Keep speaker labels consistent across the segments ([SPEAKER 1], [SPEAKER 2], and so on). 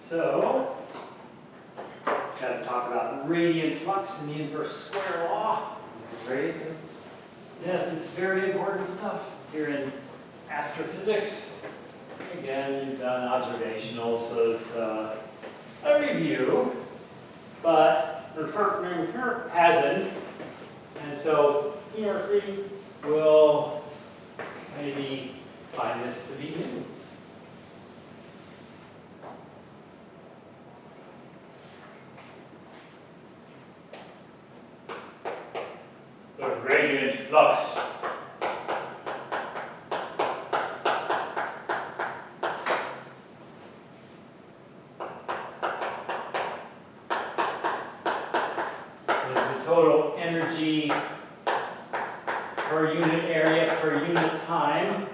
[SPEAKER 1] So, got to talk about radiant flux and the inverse square law. Right? Yes, it's very important stuff here in astrophysics. Again, you've done observational, so it's a review, but the hasn't, and so Murphy will maybe find this to be new. The radiant flux. Is the total energy per unit area per unit time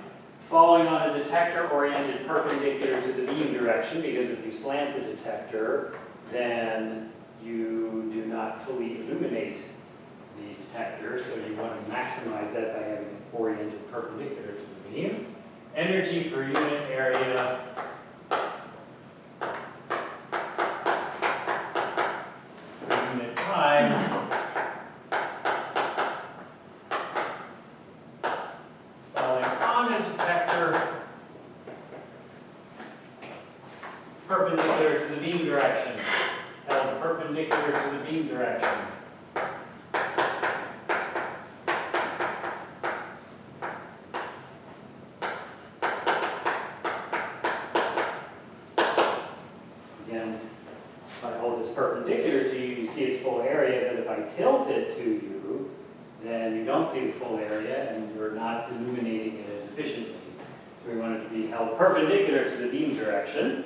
[SPEAKER 1] falling on a detector oriented perpendicular to the beam direction, because if you slant the detector, then you do not fully illuminate the detector, so you want to maximize that by having it oriented perpendicular to the beam. Energy per unit area per unit time falling on a detector perpendicular to the beam direction, held perpendicular to the beam direction. Again, if I hold this perpendicular to you, you see its full area, but if I tilt it to you, then you don't see the full area and you're not illuminating it as efficiently. So we want it to be held perpendicular to the beam direction.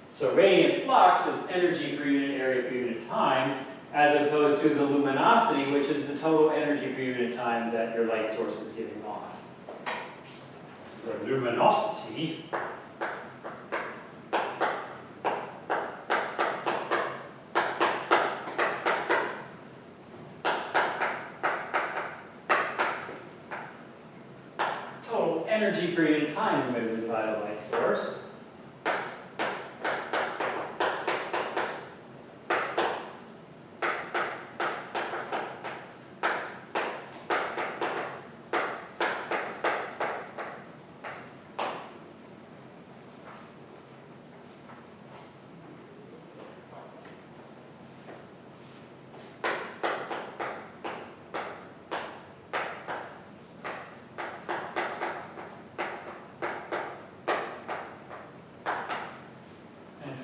[SPEAKER 1] So radiant flux is energy per unit area per unit time, as opposed to the luminosity, which is the total energy per unit time that your light source is giving off. The luminosity total energy per unit time emitted by the light source.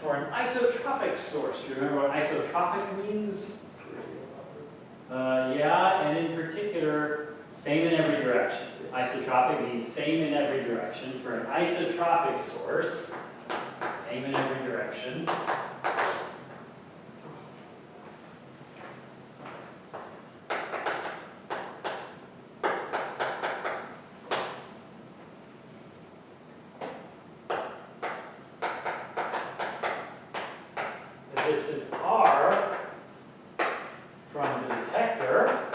[SPEAKER 1] For an isotropic source, do you remember what isotropic means? Yeah, and in particular, same in every direction. Isotropic means same in every direction. For an isotropic source, same in every direction. Distance r from the detector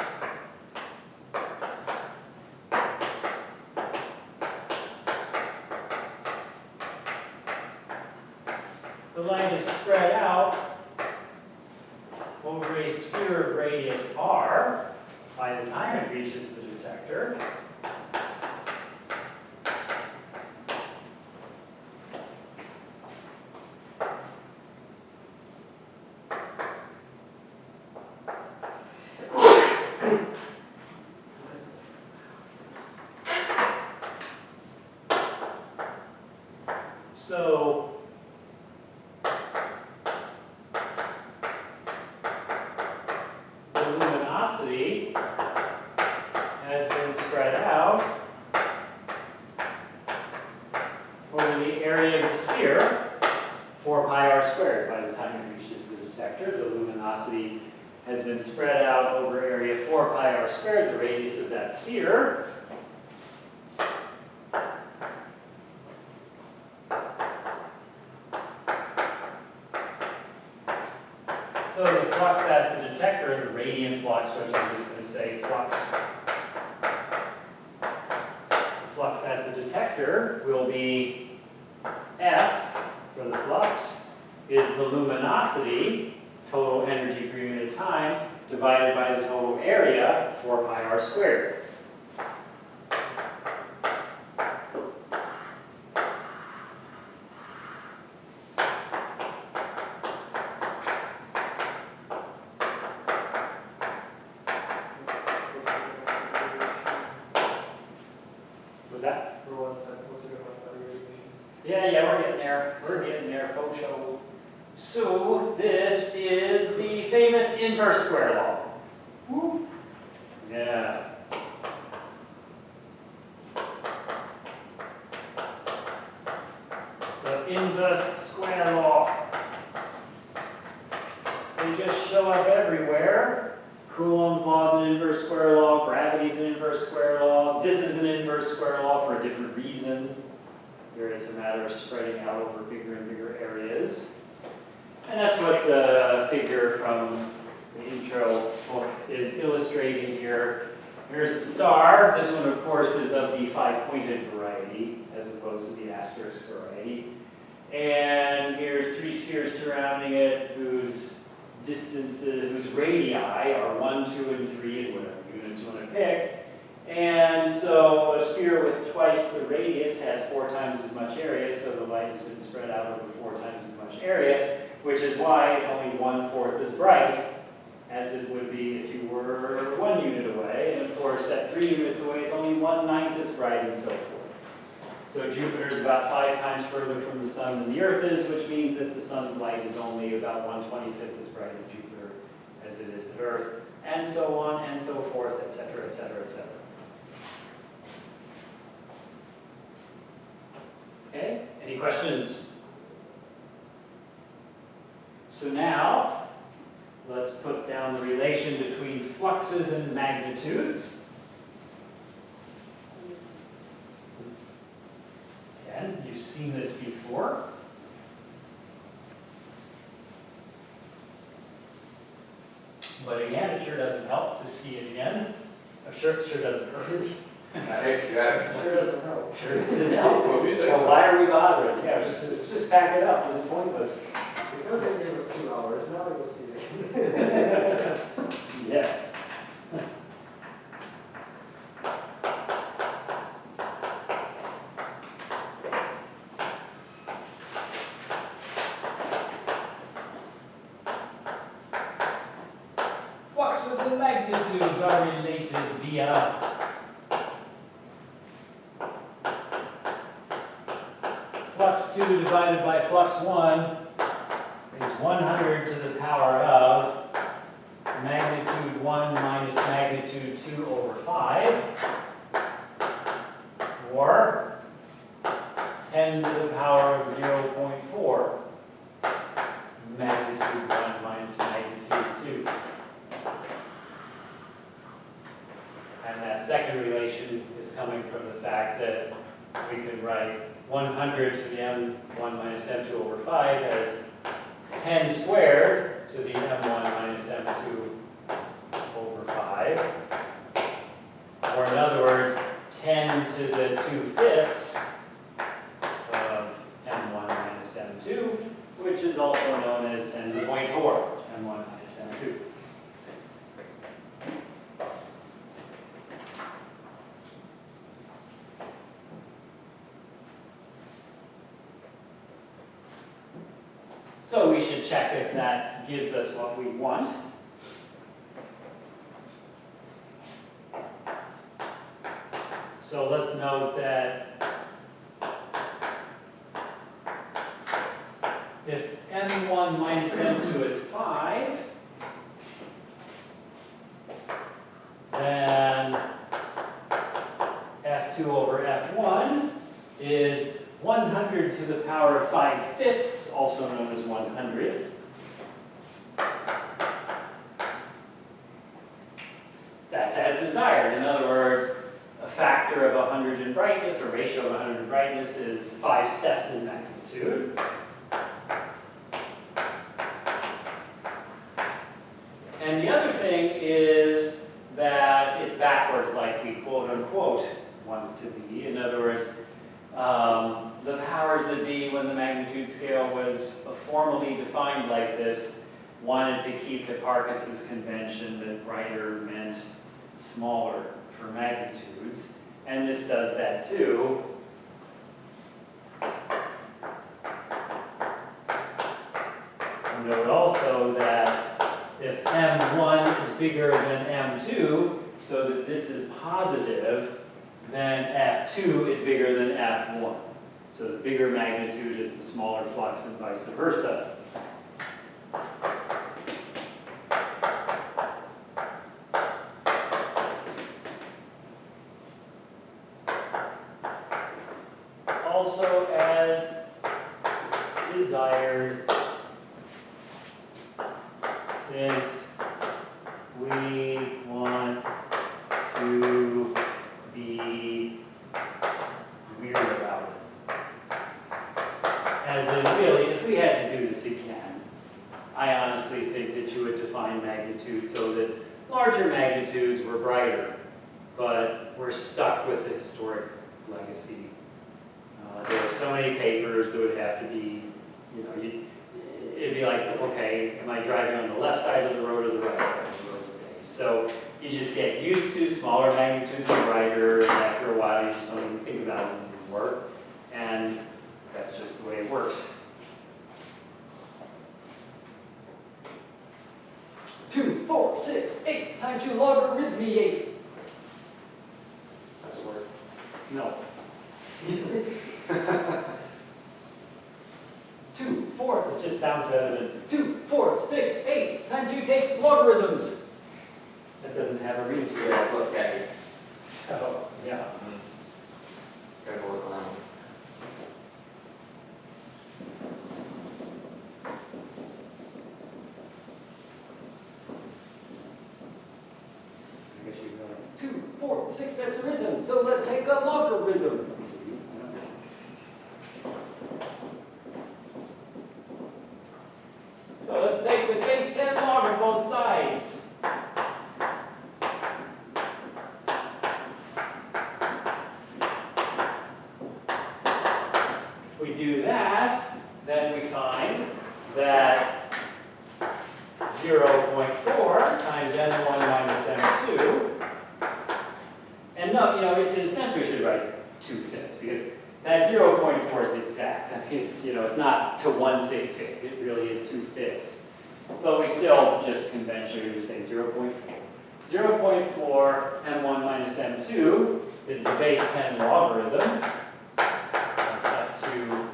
[SPEAKER 1] the light is spread out over a sphere of radius r by the time it reaches the detector. So the luminosity has been spread out over the area of the sphere, 4 pi r squared by the time it reaches the detector. The luminosity has been spread out over area 4 pi r squared, the radius of that sphere. So the flux at the detector, the radiant flux, which I'm just going to say flux at vector will be F for the flux is the luminosity, total energy per unit of time, divided by the total area, 4 pi r squared. Was that?
[SPEAKER 2] For 1 second, what's it about that radiation?
[SPEAKER 1] Yeah, we're getting there. We're getting there, faux show. So this is the famous inverse square law. Woo. Yeah. The inverse square law. They just show up everywhere. Coulomb's law is an inverse square law. Gravity is an inverse square law. This is an inverse square law for a different reason. Here it's a matter of spreading out over bigger and bigger areas. And that's what the figure from the intro book is illustrating here. Here's a star. This one, of course, is of the 5-pointed variety as opposed to the asterisk variety. And here's 3 spheres surrounding it whose distances, whose radii are 1, 2, and 3, and whatever units you want to pick. And so a sphere with twice the radius has 4 times as much area, so the light has been spread out over 4 times as much area, which is why it's only 1/4 as bright as it would be if you were 1 unit away. And of course, at 3 units away, it's only 1/9 as bright, and so forth. So Jupiter is about 5 times further from the sun than the Earth is, which means that the sun's light is only about 1/25 as bright at Jupiter as it is at Earth, and so on and so forth, etc., etc., etc. Okay, any questions? So now, let's put down the relation between fluxes and magnitudes. Again, you've seen this before. But again, it sure doesn't help to see it again. I'm sure it sure doesn't hurt. Sure doesn't help. Sure doesn't help. So why are we bothering? Yeah, just pack it up. This is pointless.
[SPEAKER 2] Because they gave us 2 hours, now we will see it.
[SPEAKER 1] Yes. Fluxes and magnitudes are related via flux 2 divided by flux 1 is 100 to the power of magnitude 1 minus magnitude 2 over 5, or 10 to the power of 0.4 magnitude 1 minus magnitude 2. And that second relation is coming from the fact that we can write 100 to the m1 minus m2 over 5 as 10 squared to the m1 minus m2 over 5. Or in other words, 10 to the 2/5 of m1 minus m2, which is also known as 10 to the 0.4 m1 minus m2. So we should check if that gives us what we want. So let's note that if m1 minus m2 is 5, then f2 over f1 is 100 to the power of 5/5, also known as 100. That's as desired. In other words, a factor of 100 in brightness, or ratio of 100 in brightness, is 5 steps in magnitude. And the other thing is that it's backwards, like we quote unquote want it to be. In other words, The powers that be, when the magnitude scale was formally defined like this, wanted to keep Hipparchus's convention that brighter meant smaller for magnitudes, and this does that too. Note also that if M1 is bigger than M2, so that this is positive, then F2 is bigger than F1. So the bigger magnitude is the smaller flux and vice versa. Also, as desired, since we want to be weird about it. As in, really, if we had to do this again, I honestly think that you would define magnitude so that larger magnitudes were brighter, but we're stuck with the historic legacy. There are so many papers that would have to be, it'd be like, okay, am I driving on the left side of the road or the right side of the road today? So you just get used to smaller magnitudes are brighter, and after a while you just don't even think about it anymore. And that's just the way it works. 2, 4, 6, 8 times 2 logarithmic.
[SPEAKER 2] That's work.
[SPEAKER 1] No. 2, 4, it just sounds better than 2, 4, 6, 8 times you take logarithms. That doesn't have a reason.
[SPEAKER 2] Yeah, it's less sketchy.
[SPEAKER 1] So, yeah.
[SPEAKER 2] Gotta work around.
[SPEAKER 1] I guess you go like 2, 4, 6, that's a rhythm, so let's take a logarithm. So let's take the base 10 log on both sides. If we do that, then we find that 0.4 times n1 minus n2, and no, in a sense we should write 2/5 because that 0.4 is exact. I mean, it's not to 1/6, it really is 2/5. But we still just conventionally would say 0.4. 0.4 m1 minus m2 is the base 10 logarithm of f2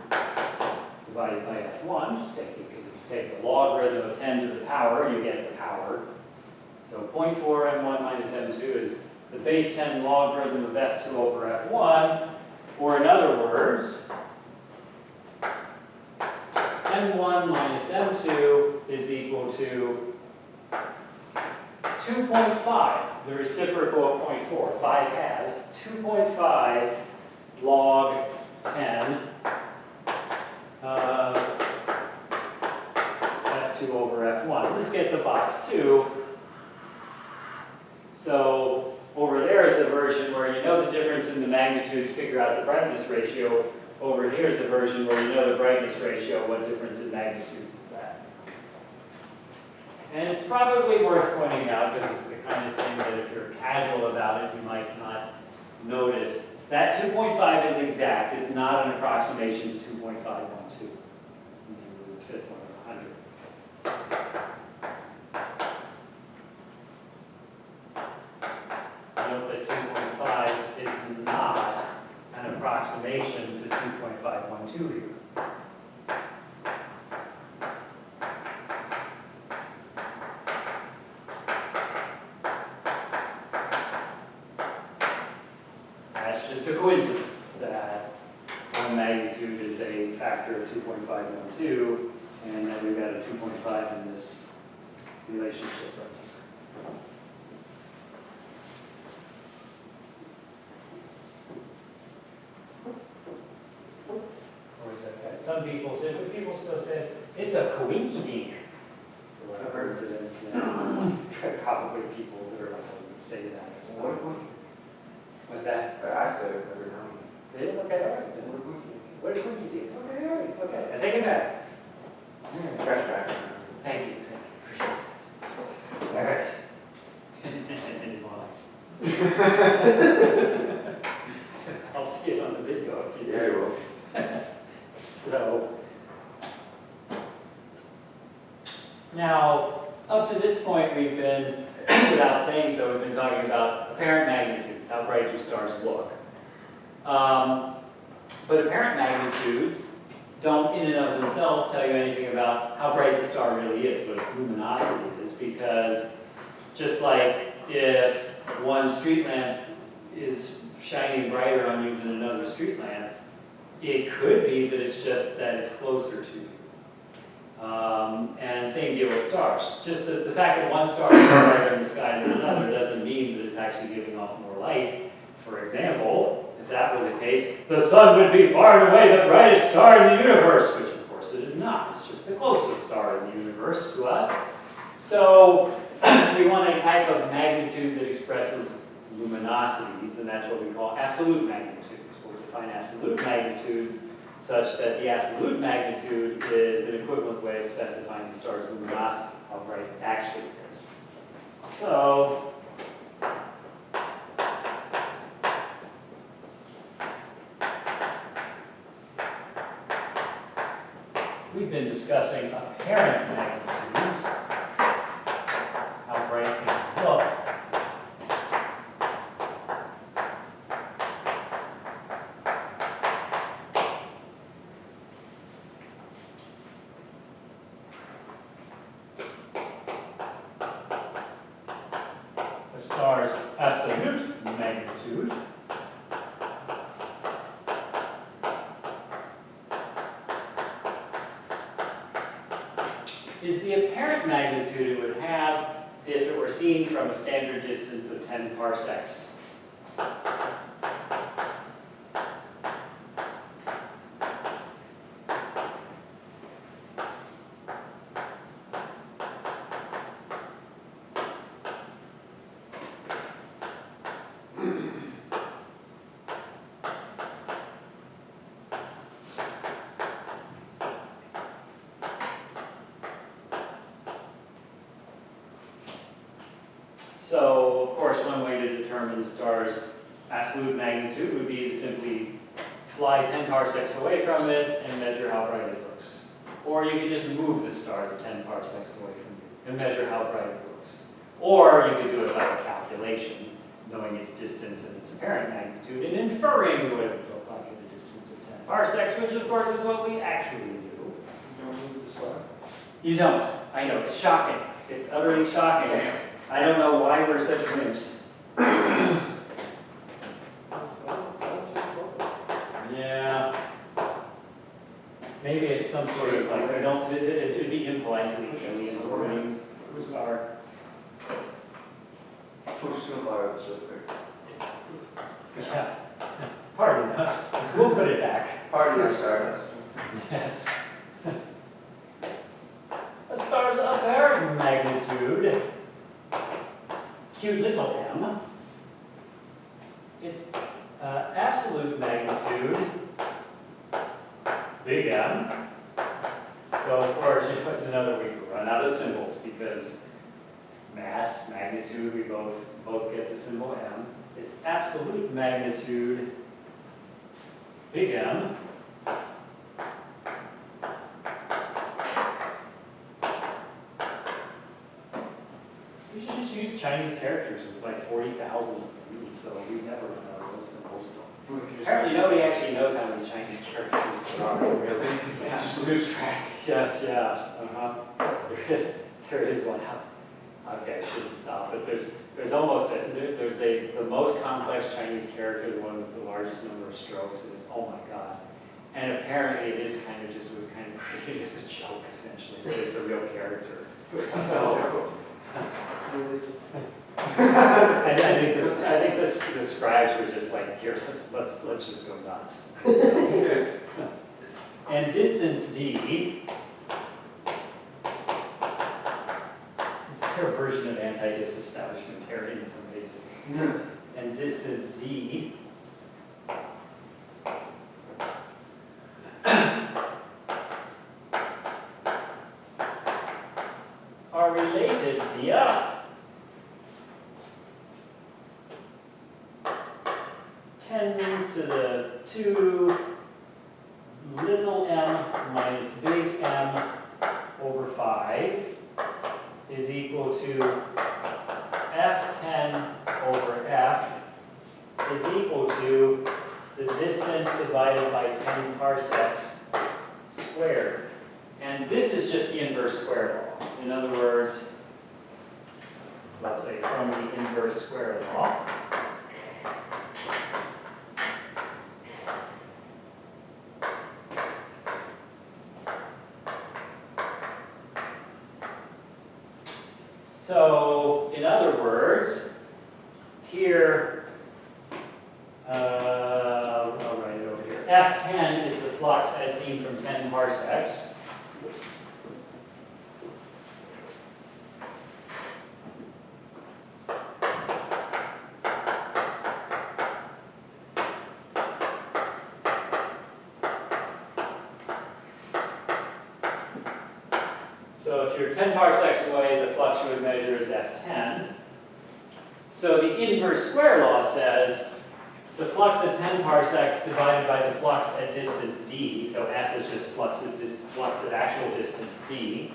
[SPEAKER 1] divided by f1. Just take it, because if you take the logarithm of 10 to the power, you get the power. So 0.4 m1 minus m2 is the base 10 logarithm of f2 over f1. Or in other words, m1 minus m2 is equal to 2.5, the reciprocal of 0.4, 5 halves, 2.5 log 10 f2 over f1. This gets a box 2. So over there is the version where you know the difference in the magnitudes, figure out the brightness ratio. Over here is the version where you know the brightness ratio, what difference in magnitudes is that? And it's probably worth pointing out, because it's the kind of thing that if you're casual about it, you might not notice. That 2.5 is exact. It's not an approximation to 2.512. The fifth one, 100. Note that 2.5 is not an approximation to 2.512 here. That's just a coincidence that one magnitude is a factor of 2.512, and then we've got a 2.5 in this relationship right here. Or is that bad? Some people say, but people still say it's a coinky-dink. Or a coincidence, yeah. Probably people that are like, say that. So. What's that?
[SPEAKER 2] I say it every now
[SPEAKER 1] Did it? Okay, all right. Then. What did Quincy do? Okay, all right. Okay, I take it back.
[SPEAKER 3] That's back.
[SPEAKER 1] Thank you. Appreciate it. All right. I'll see it on the video if you do.
[SPEAKER 3] Yeah, you will.
[SPEAKER 1] So, now, up to this point, we've been, without saying so, we've been talking about apparent magnitudes, how bright do stars look. But apparent magnitudes don't in and of themselves tell you anything about how bright the star really is, what its luminosity is, because just like if one street lamp is shining brighter on you than another street lamp, it could be that it's just that it's closer to you. And same deal with stars. Just the fact that one star is brighter in the sky than another doesn't mean that it's actually giving off more light. For example, if that were the case, the sun would be far and away the brightest star in the universe, which of course it is not. It's just the closest star in the universe to us. So we want a type of magnitude that expresses luminosities, and that's what we call absolute magnitudes. We'll define absolute magnitudes such that the absolute magnitude is an equivalent way of specifying the star's luminosity, how bright it actually is. So, we've been discussing apparent magnitudes, how bright things look. The star's absolute magnitude is the apparent magnitude it would have if it were seen from a standard distance of 10 parsecs. So, of course, one way to determine the star's absolute magnitude would be to simply fly 10 parsecs away from it and measure how bright it looks. Or you could just move the star 10 parsecs away from you and measure how bright it looks. Or you could do it by a calculation, knowing its distance and its apparent magnitude, and inferring what it would look like at a distance of 10 parsecs, which of course is what we actually do.
[SPEAKER 3] You don't move the star?
[SPEAKER 1] You don't. I know, it's shocking. It's utterly shocking.
[SPEAKER 3] Damn.
[SPEAKER 1] I don't know why we're such wimps. Yeah. Maybe it's some sort of like, I don't, it would be impolite to the aliens or any star.
[SPEAKER 3] Push too hard, so quick.
[SPEAKER 1] Yeah. Pardon us. We'll put it back.
[SPEAKER 3] Pardon our stardust.
[SPEAKER 1] Yes. A star's apparent magnitude, cute little m, its absolute magnitude, big M. So of course, it's another we could run out of symbols because mass, magnitude, we both get the symbol M. Its absolute magnitude, big M. We should just use Chinese characters. It's like 40,000 of them, so we never run out of those symbols. Apparently nobody actually knows how many Chinese characters there are.
[SPEAKER 3] Really?
[SPEAKER 1] Yeah.
[SPEAKER 3] Just lose track.
[SPEAKER 1] Yes, yeah. There is one. Okay, I shouldn't stop. But there's almost the most complex Chinese character, the one with the largest number of strokes, and it's oh my god. And apparently it is kind of just was kind of created as a joke essentially, but it's a real character. So. I think the scribes were just like, here, let's just go nuts. So, and distance d, it's their version of anti-disestablishmentarianism, basically. And distance d to the 2 little m minus big M over 5 is equal to F10 over F is equal to the distance divided by 10 parsecs squared. And this is just the inverse square law. In other words, let's say from the inverse square law. So, in other words, here, I'll write it over here. F10 is the flux as seen from 10 parsecs. So if you're 10 parsecs away, the flux you would measure is F10. So the inverse square law says the flux at 10 parsecs divided by the flux at distance d, so F is just flux at actual distance d.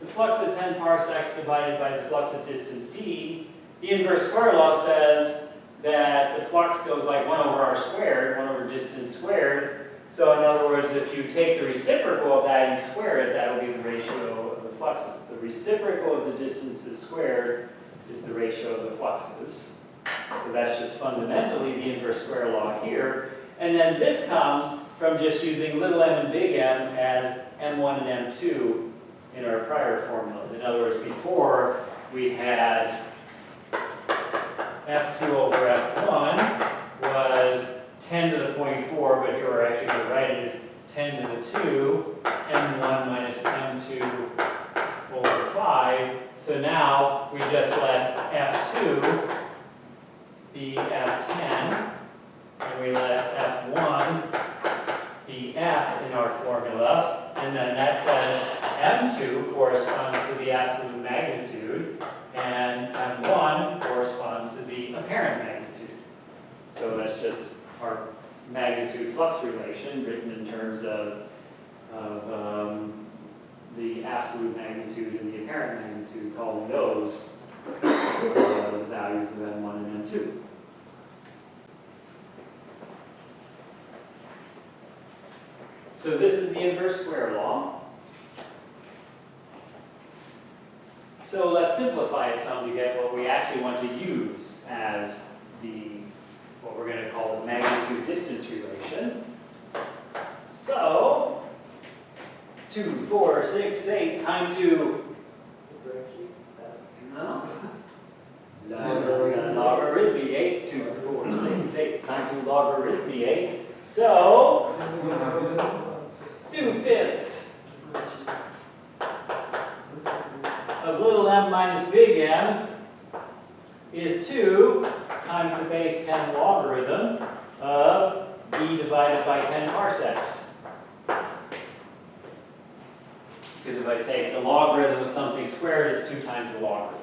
[SPEAKER 1] The flux at 10 parsecs divided by the flux at distance d, the inverse square law says that the flux goes like 1 over r squared, 1 over distance squared. So in other words, if you take the reciprocal of that and square it, that will be the ratio of the fluxes. The reciprocal of the distances squared is the ratio of the fluxes. So that's just fundamentally the inverse square law here. And then this comes from just using little m and big M as M1 and M2 in our prior formula. In other words, before we had F2 over F1 was 10 to the 0.4, but here we're actually going to write it as 10 to the 2, M1 minus M2 over 5. So now we just let F2 be F10, and we let F1 be F in our formula, and then that says M2 corresponds to the absolute magnitude, and M1 corresponds to the apparent magnitude. So that's just our magnitude flux relation written in terms of the absolute magnitude and the apparent magnitude, calling those the values of M1 and M2. So this is the inverse square law. So let's simplify it some to get what we actually want to use as what we're going to call the magnitude-distance relation. So, 2, 4, 6, 8, time to... No? Logarithmiate. 2, 4, 6, 8, time to logarithmiate. So, 2/5 of little m minus big M is 2 times the base 10 logarithm of d divided by 10 parsecs. Because if I take the logarithm of something squared, it's 2 times the logarithm.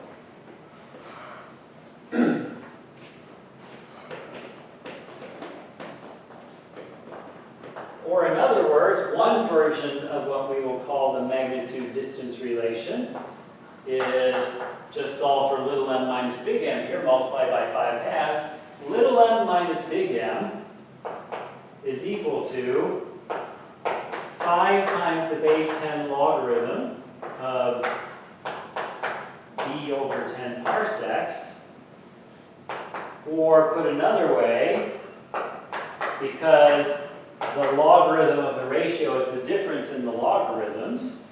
[SPEAKER 1] Or in other words, one version of what we will call the magnitude-distance relation is just solve for little m minus big M here, multiplied by 5/2. Little m minus big M is equal to 5 times the base 10 logarithm of d over 10 parsecs. Or put another way, because the logarithm of the ratio is the difference in the logarithms,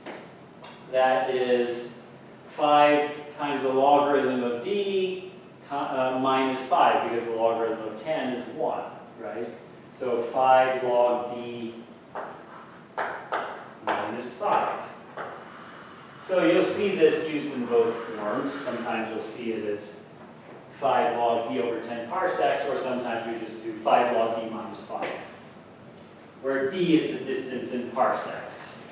[SPEAKER 1] that is 5 times the logarithm of d minus 5, because the logarithm of 10 is 1, right? So 5 log d minus 5. So you'll see this used in both forms. Sometimes you'll see it as 5 log d over 10 parsecs, or sometimes we just do 5 log d minus 5, where d is the distance in parsecs.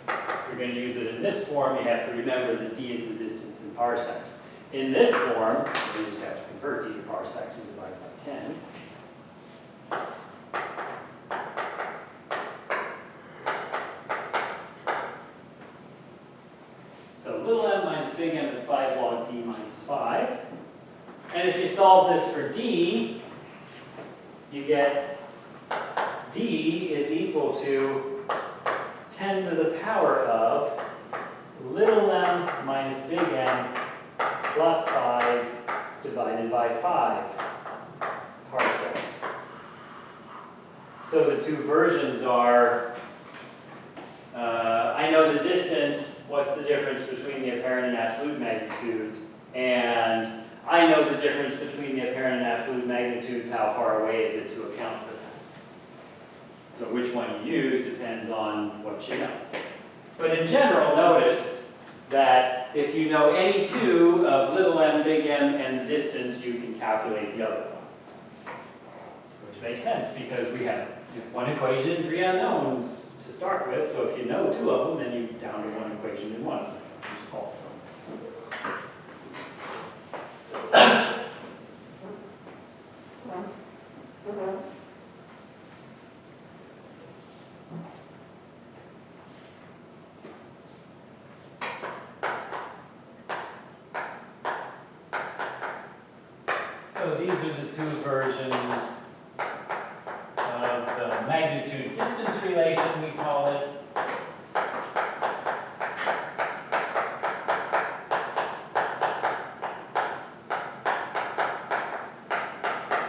[SPEAKER 1] If you're going to use it in this form, you have to remember that d is the distance in parsecs. In this form, we just have to convert d to parsecs and divide by 10. So little m minus big M is 5 log d minus 5. And if you solve this for d, you get d is equal to 10 to the power of little m minus big M plus 5 divided by 5 parsecs. So the two versions are, I know the distance, what's the difference between the apparent and absolute magnitudes, and I know the difference between the apparent and absolute magnitudes, how far away is it to account for that. So which one you use depends on what you know. But in general, notice that if you know any two of little m, big M, and the distance, you can calculate the other one. Which makes sense because we have one equation and 3 unknowns to start with, so if you know 2 of them, then you're down to 1 equation and 1 of them. You solve them. So these are the two versions of the magnitude-distance relation, we call it.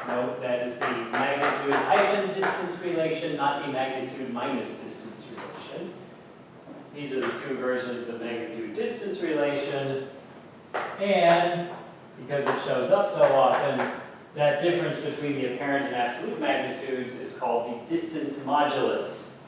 [SPEAKER 1] Note that is the magnitude hyphen distance relation, not the magnitude minus distance relation. These are the two versions of the magnitude-distance relation, and because it shows up so often, that difference between the apparent and absolute magnitudes is called the distance modulus.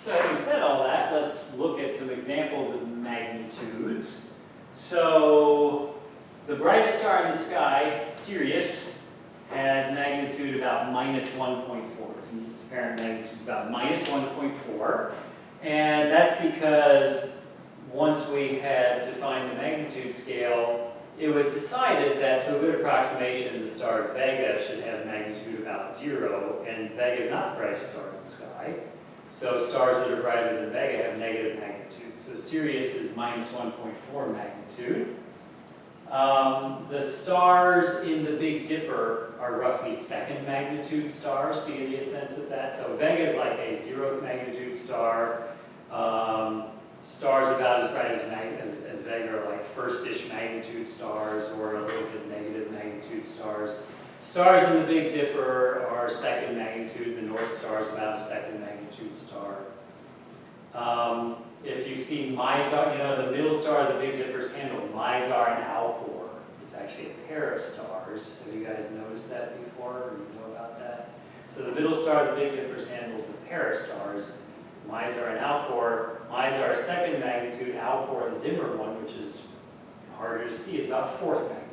[SPEAKER 1] So having said all that, let's look at some examples of magnitudes. So the brightest star in the sky, Sirius, has magnitude about minus 1.4. Its apparent magnitude is about minus 1.4. And that's because once we had defined the magnitude scale, it was decided that to a good approximation, the star Vega should have magnitude about 0, and Vega is not the brightest star in the sky. So stars that are brighter than Vega have negative magnitude. So Sirius is minus 1.4 magnitude. The stars in the Big Dipper are roughly second magnitude stars, to give you a sense of that. So Vega is like a 0th magnitude star. Stars about as bright as Vega are like first-ish magnitude stars, or a little bit negative magnitude stars. Stars in the Big Dipper are second magnitude. The North Star is about a second magnitude star. If you've seen Mizar, you know the middle star of the Big Dipper's handle, Mizar and Alcor. It's actually a pair of stars. Have you guys noticed that before, or you know about that? So the middle star of the Big Dipper's handle is a pair of stars, Mizar and Alcor. Mizar is second magnitude, Alcor, the dimmer one, which is harder to see, is about 4th magnitude.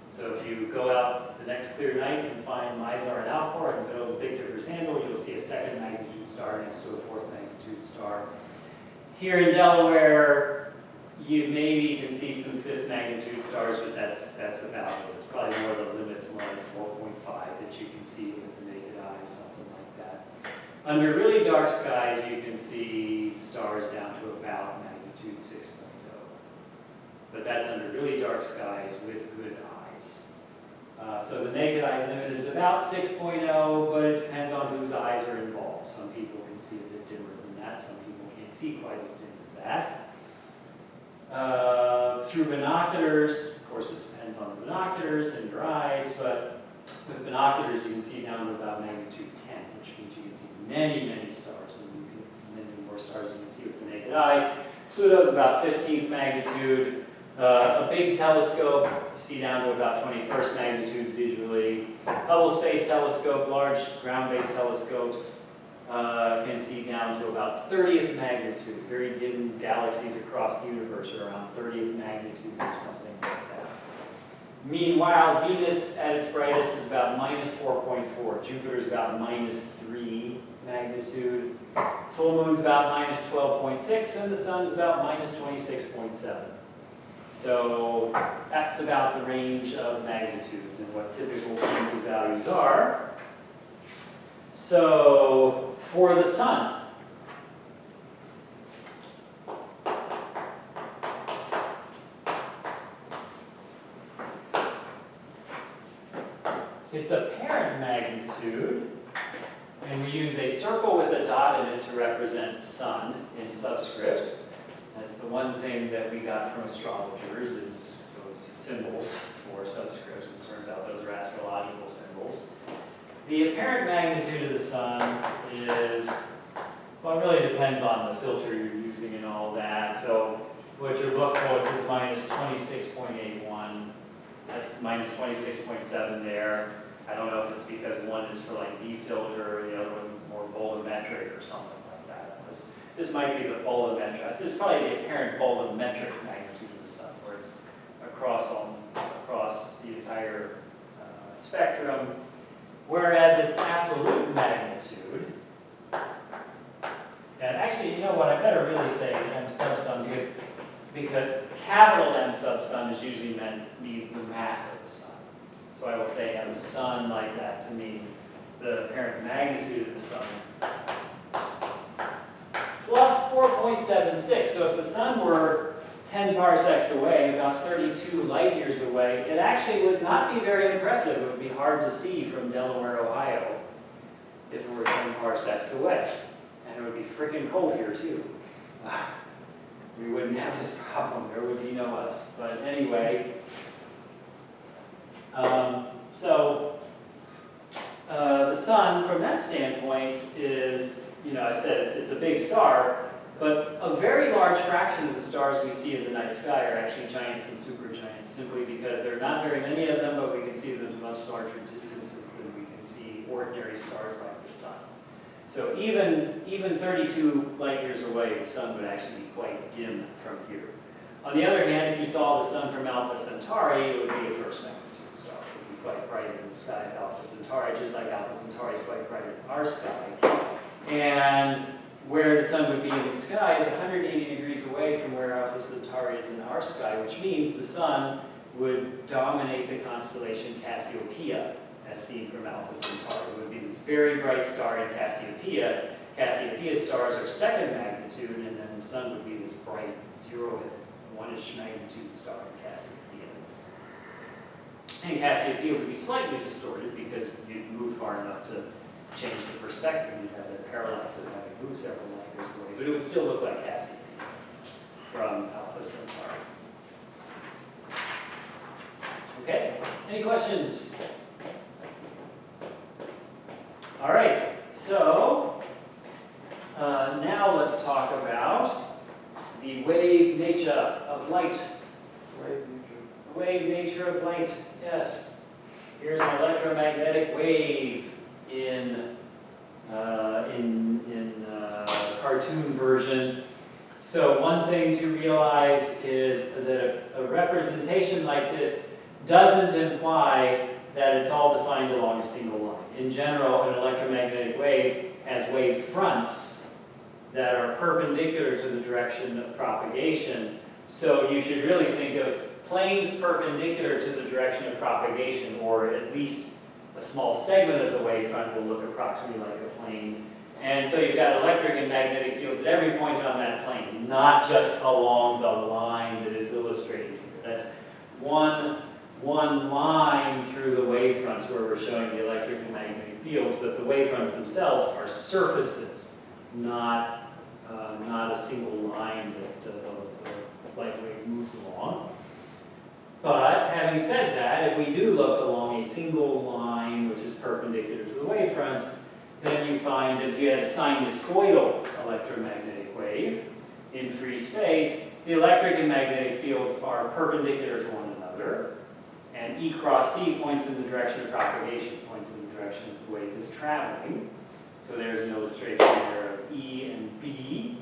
[SPEAKER 1] So if you go out the next clear night and find Mizar and Alcor in the middle of the Big Dipper's handle, you'll see a second magnitude star next to a 4th magnitude star. Here in Delaware, you maybe can see some 5th magnitude stars, but that's about it. It's probably more the limits, more like 4.5 that you can see with the naked eye, something like that. Under really dark skies, you can see stars down to about magnitude 6.0. But that's under really dark skies with good eyes. So the naked eye limit is about 6.0, but it depends on whose eyes are involved. Some people can see a bit dimmer than that. Some people can't see quite as dim as that. Through binoculars, of course, it depends on the binoculars and your eyes, but with binoculars, you can see down to about magnitude 10, which means you can see many, many stars, and many more stars than you can see with the naked eye. Pluto's about 15th magnitude. A big telescope, you see down to about 21st magnitude visually. Hubble Space Telescope, large ground-based telescopes, can see down to about 30th magnitude. Very dim galaxies across the universe are around 30th magnitude or something like that. Meanwhile, Venus at its brightest is about minus 4.4. Jupiter's about minus 3 magnitude. Full moon's about minus 12.6, and the sun's about minus 26.7. So that's about the range of magnitudes and what typical kinds of values are. So for the sun, its apparent magnitude, and we use a circle with a dot in it to represent sun in subscripts. That's the one thing that we got from astrologers is those symbols for subscripts. It turns out those are astrological symbols. The apparent magnitude of the sun is, well, it really depends on the filter you're using and all that. So what your book quotes is minus 26.81. That's minus 26.7 there. I don't know if it's because one is for like V filter, the other one's more volumetric or something like that. This might be the bolometric. This is probably the apparent bolometric magnitude of the sun, where it's across the entire spectrum. Whereas its absolute magnitude, and actually, you know what? I better really say M sub sun because capital M sub sun is usually means the mass of the sun. So I will say M sun like that to mean the apparent magnitude of the sun. Plus 4.76. So if the sun were 10 parsecs away, about 32 light years away, it actually would not be very impressive. It would be hard to see from Delaware, Ohio, if it were 10 parsecs away. And it would be freaking cold here, too. We wouldn't have this problem. There would be no us. But anyway, the sun, from that standpoint, is, you know, I said it's a big star, but a very large fraction of the stars we see in the night sky are actually giants and supergiants, simply because there are not very many of them, but we can see them at much larger distances than we can see ordinary stars like the sun. So even 32 light years away, the sun would actually be quite dim from here. On the other hand, if you saw the sun from Alpha Centauri, it would be a first magnitude star. It would be quite bright in the sky of Alpha Centauri, just like Alpha Centauri is quite bright in our sky. And where the sun would be in the sky is 180 degrees away from where Alpha Centauri is in our sky, which means the sun would dominate the constellation Cassiopeia, as seen from Alpha Centauri. It would be this very bright star in Cassiopeia. Cassiopeia stars are second magnitude, and then the sun would be this bright 0th, 1-ish magnitude star in Cassiopeia. And Cassiopeia would be slightly distorted because you'd move far enough to change the perspective. You'd have that parallax of having moved several light years away, but it would still look like Cassiopeia from Alpha Centauri. Okay, any questions? All right, so now let's talk about the wave nature of light. Wave nature of light, yes. Here's an electromagnetic wave in cartoon version. So one thing to realize is that a representation like this doesn't imply that it's all defined along a single line. In general, an electromagnetic wave has wave fronts that are perpendicular to the direction of propagation. So you should really think of planes perpendicular to the direction of propagation, or at least a small segment of the wavefront will look approximately like a plane. And so you've got electric and magnetic fields at every point on that plane, not just along the line that is illustrated here. That's one line through the wavefronts where we're showing the electric and magnetic fields, but the wavefronts themselves are surfaces, not a single line that the light wave moves along. But having said that, if we do look along a single line which is perpendicular to the wavefronts, then you find that if you had a sinusoidal electromagnetic wave in free space, the electric and magnetic fields are perpendicular to one another, and E cross B points in the direction of propagation, points in the direction that the wave is traveling. So there's an illustration there of E and B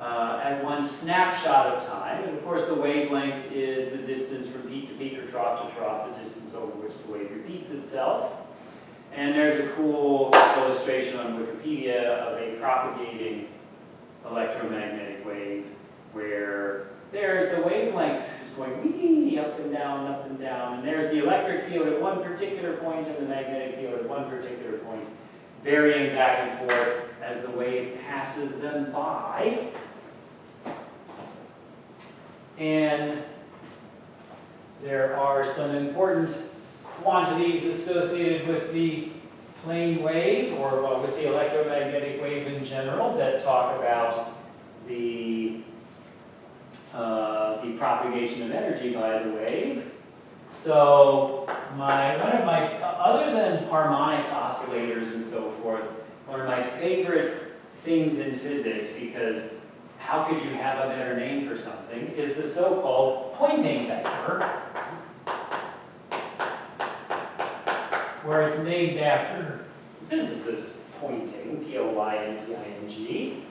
[SPEAKER 1] at one snapshot of time. And of course, the wavelength is the distance from peak to peak or trough to trough, the distance over which the wave repeats itself. And there's a cool illustration on Wikipedia of a propagating electromagnetic wave where there's the wavelength is going wee up and down, and there's the electric field at one particular point and the magnetic field at one particular point, varying back and forth as the wave passes them by. And there are some important quantities associated with the plane wave, or with the electromagnetic wave in general, that talk about the propagation of energy by the wave. So other than harmonic oscillators and so forth, one of my favorite things in physics, because how could you have a better name for something, is the so-called Poynting vector, where it's named after the physicist Poynting, P-O-Y-N-T-I-N-G.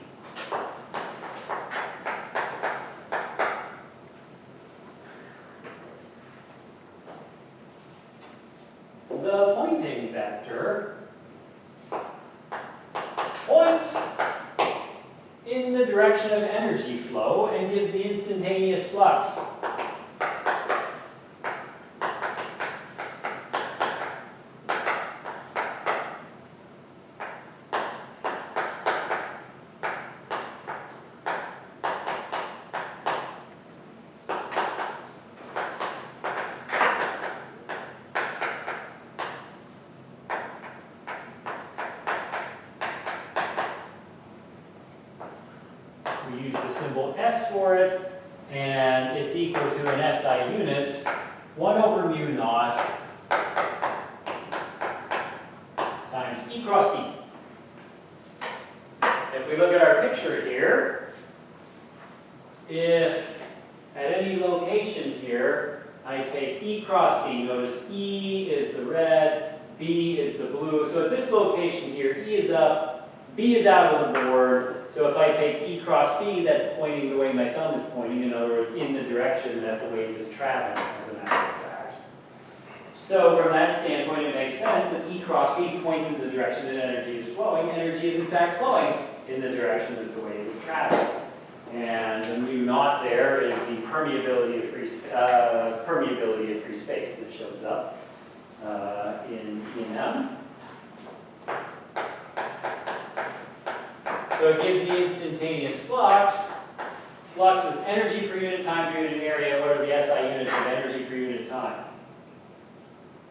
[SPEAKER 1] The Poynting vector points in the direction of energy flow and gives the instantaneous flux. We use the symbol S for it, and it's equal to, in SI units, 1 over mu naught times E cross B. If we look at our picture here, if at any location here, I take E cross B, notice E is the red, B is the blue. So at this location here, E is up, B is out of the board. So if I take E cross B, that's pointing the way my thumb is pointing, in other words, in the direction that the wave is traveling, as a matter of fact. So from that standpoint, it makes sense that E cross B points in the direction that energy is flowing. Energy is in fact flowing in the direction that the wave is traveling. And the mu naught there is the permeability of free space that shows up in M. So it gives the instantaneous flux. Flux is energy per unit time per unit area. What are the SI units of energy per unit time?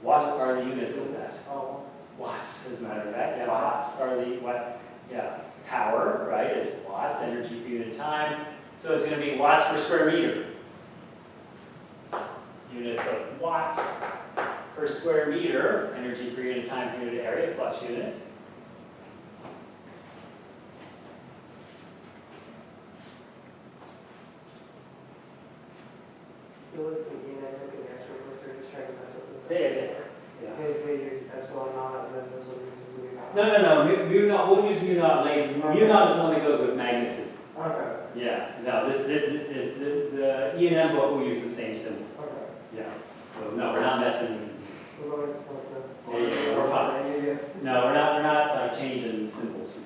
[SPEAKER 1] What are the units of that?
[SPEAKER 2] Oh,
[SPEAKER 1] Watts, as a matter of fact. Yeah, watts are the what? Yeah, power, right, is watts, energy per unit time. So it's going to be watts per square meter. Units of watts per square meter, energy per unit time per unit area, flux units.
[SPEAKER 2] I feel like the ENF and the extra books are just trying to mess with this.
[SPEAKER 1] Yeah.
[SPEAKER 2] Because they use epsilon naught and then this one uses mu naught.
[SPEAKER 1] No. Mu naught. We'll use mu naught later. Mu naught is the one that goes with magnetism.
[SPEAKER 2] Okay.
[SPEAKER 1] Yeah. No. The E&M book will use the same symbol.
[SPEAKER 2] Okay.
[SPEAKER 1] Yeah. So no, we're not messing with it.
[SPEAKER 2] As long as it's not the.
[SPEAKER 1] Yeah, we're fine.
[SPEAKER 2] Yeah.
[SPEAKER 1] No, we're not like changing symbols.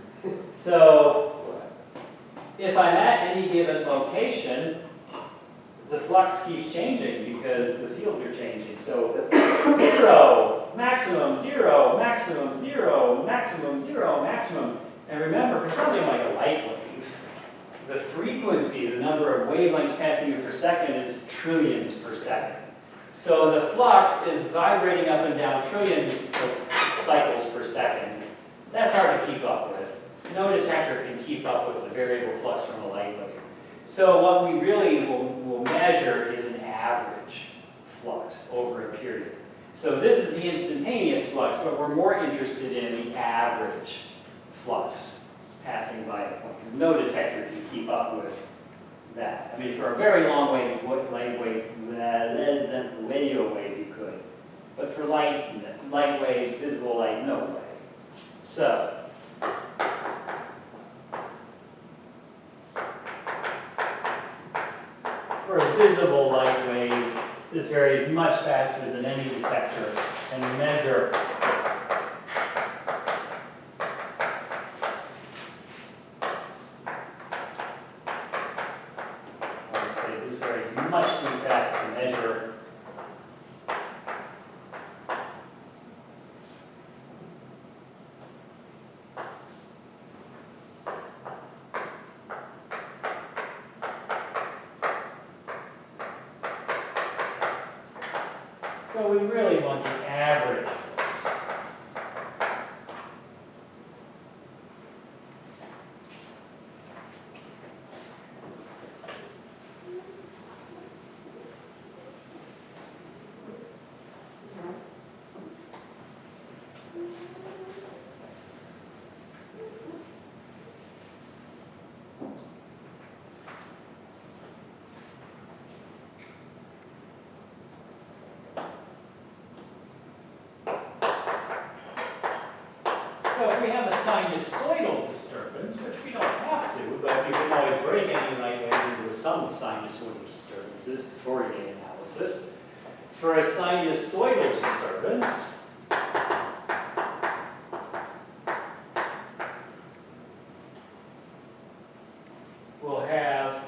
[SPEAKER 1] So if I'm at any given location, the flux keeps changing because the fields are changing. So 0, maximum, 0, maximum, 0, maximum, 0, maximum. And remember, for something like a light wave, the frequency, the number of wavelengths passing you per second, is trillions per second. So the flux is vibrating up and down trillions of cycles per second. That's hard to keep up with. No detector can keep up with the variable flux from a light wave. So what we really will measure is an average flux over a period. So this is the instantaneous flux, but we're more interested in the average flux passing by a point, because no detector can keep up with that. I mean, for a very long wave, radio wave, you could. But for light waves, visible light, no way. So, for a visible light wave, this varies much faster than any detector can measure. Obviously, this varies much too fast to measure. So we really want the average flux. So if we have a sinusoidal disturbance, which we don't have to, but we can always break any light wave into a sum of sinusoidal disturbances for Fourier analysis. For a sinusoidal disturbance, we'll have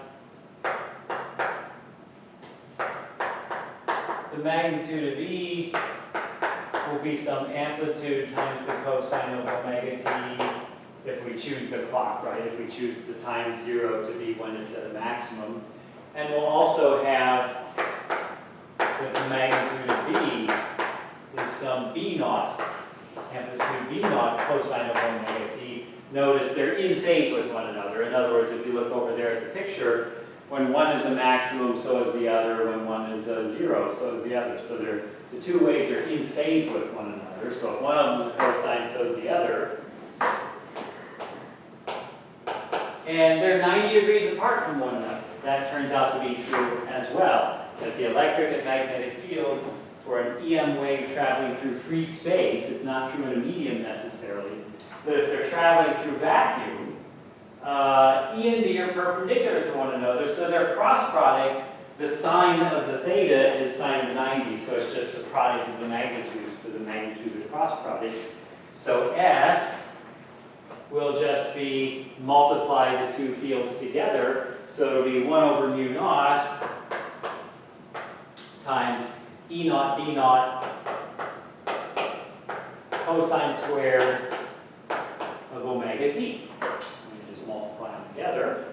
[SPEAKER 1] the magnitude of E will be some amplitude times the cosine of omega t if we choose the clock, right? If we choose the time 0 to be when it's at a maximum. And we'll also have that the magnitude of B is some B naught, amplitude B naught cosine of omega t. Notice they're in phase with one another. In other words, if you look over there at the picture, when one is a maximum, so is the other. When one is a 0, so is the other. So the two waves are in phase with one another. So if one of them is a cosine, so is the other. And they're 90 degrees apart from one another. That turns out to be true as well. That the electric and magnetic fields for an EM wave traveling through free space, it's not through in a medium necessarily, but if they're traveling through vacuum, E and B are perpendicular to one another, so their cross product, the sine of the theta is sine of 90, so it's just the product of the magnitudes to the magnitude of the cross product. So S will just be multiply the two fields together, so it'll be 1 over mu naught times E naught B naught cosine squared of omega t. We just multiply them together.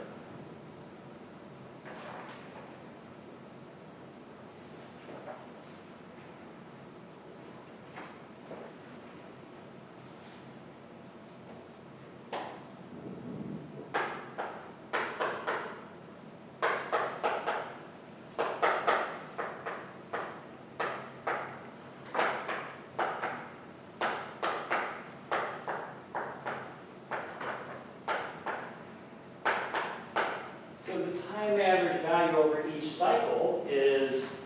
[SPEAKER 1] So the time average value over each cycle is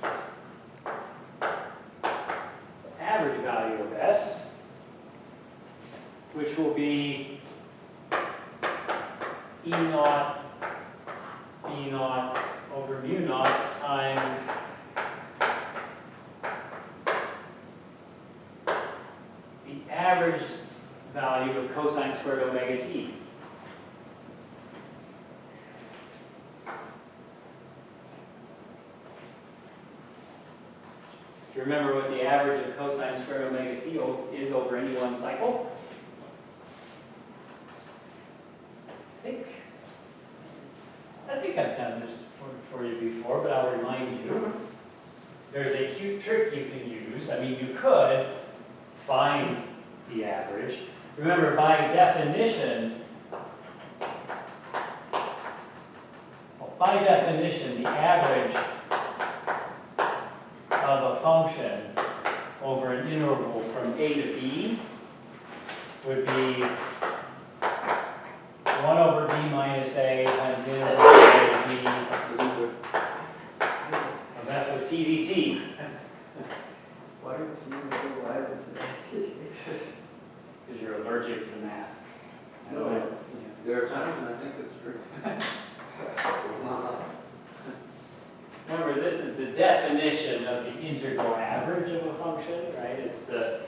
[SPEAKER 1] the average value of S, which will be E naught B naught over mu naught times the average value of cosine squared omega t. Do you remember what the average of cosine squared omega t is over any one cycle? I think I've done this for you before, but I'll remind you. There's a cute trick you can use. I mean, you could find the average. Remember, by definition, the average function over an interval from A to B would be 1 over B minus A times the interval from A to B of f of t dt.
[SPEAKER 2] Why are we seeing so lively today?
[SPEAKER 1] Because you're allergic to math. I
[SPEAKER 2] No.
[SPEAKER 1] don't know,
[SPEAKER 3] There are times when I think it's true.
[SPEAKER 1] Remember, this is the definition of the integral average of a function, right? It's the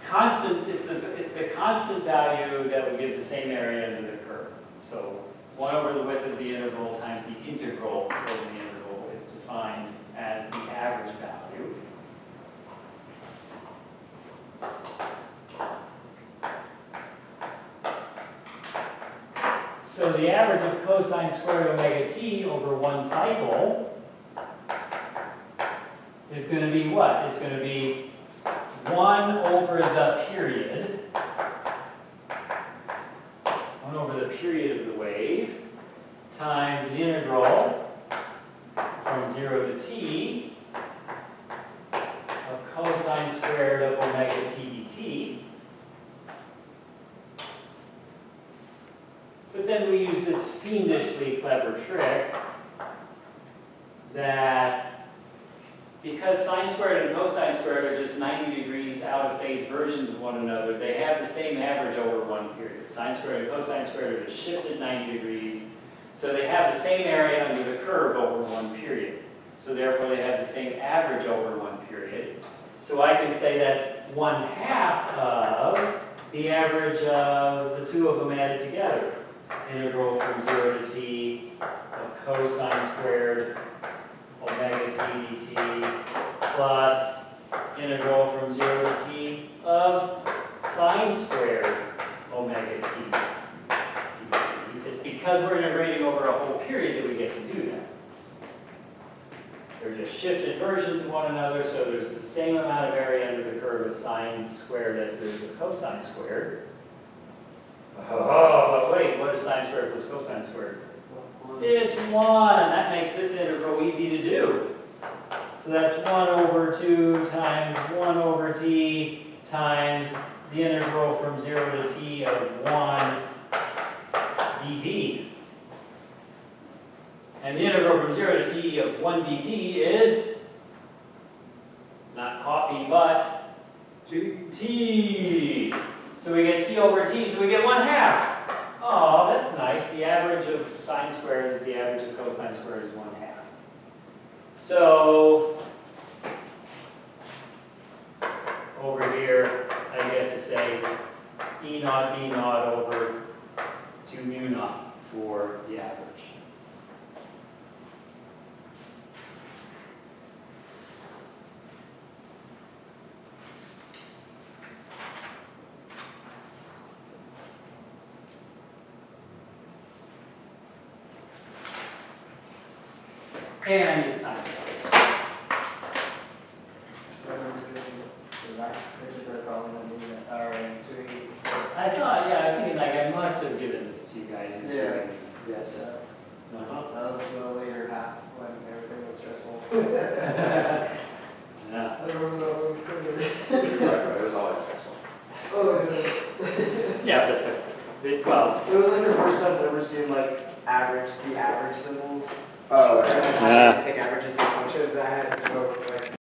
[SPEAKER 1] constant value that would give the same area under the curve. So 1 over the width of the interval times the integral over the interval is defined as the average value. So the average of cosine squared omega t over one cycle is going to be what? It's going to be 1 over the period, 1 over the period of the wave, times the integral from 0 to t of cosine squared of omega t dt. But then we use this fiendishly clever trick that because sine squared and cosine squared are just 90 degrees out of phase versions of one another, they have the same average over one period. Sine squared and cosine squared are just shifted 90 degrees, so they have the same area under the curve over one period. So therefore they have the same average over one period. So I can say that's 1/2 of the average of the two of them added together. Integral from 0 to t of cosine squared omega t dt plus integral from 0 to t of sine squared omega t dt. It's because we're integrating over a whole period that we get to do that. They're just shifted versions of one another, so there's the same amount of area under the curve of sine squared as there's of cosine squared. Oh, but wait, what is sine squared plus cosine squared? It's 1. That makes this integral easy to do. So that's 1 over 2 times 1 over t times the integral from 0 to t of 1 dt. And the integral from 0 to t of 1 dt is not coffee, but t. So we get t over t, so we get 1/2. Oh, that's nice. The average of sine squared is the average of cosine squared is 1/2. So over here, I get to say E naught B naught over 2 mu naught for the average. And it's time to start. I thought, yeah, I was thinking like I must have given this to you guys in
[SPEAKER 2] Yeah.
[SPEAKER 1] Yes. Uh-huh.
[SPEAKER 2] That was the later half when everything was stressful.
[SPEAKER 1] Yeah.
[SPEAKER 2] I don't know.
[SPEAKER 3] It was always stressful.
[SPEAKER 2] Oh, yeah.
[SPEAKER 1] Yeah, but well,
[SPEAKER 2] It was like the first time I've ever seen like the average symbols.
[SPEAKER 3] Oh,
[SPEAKER 2] And I had to take averages and functions. I had to go with like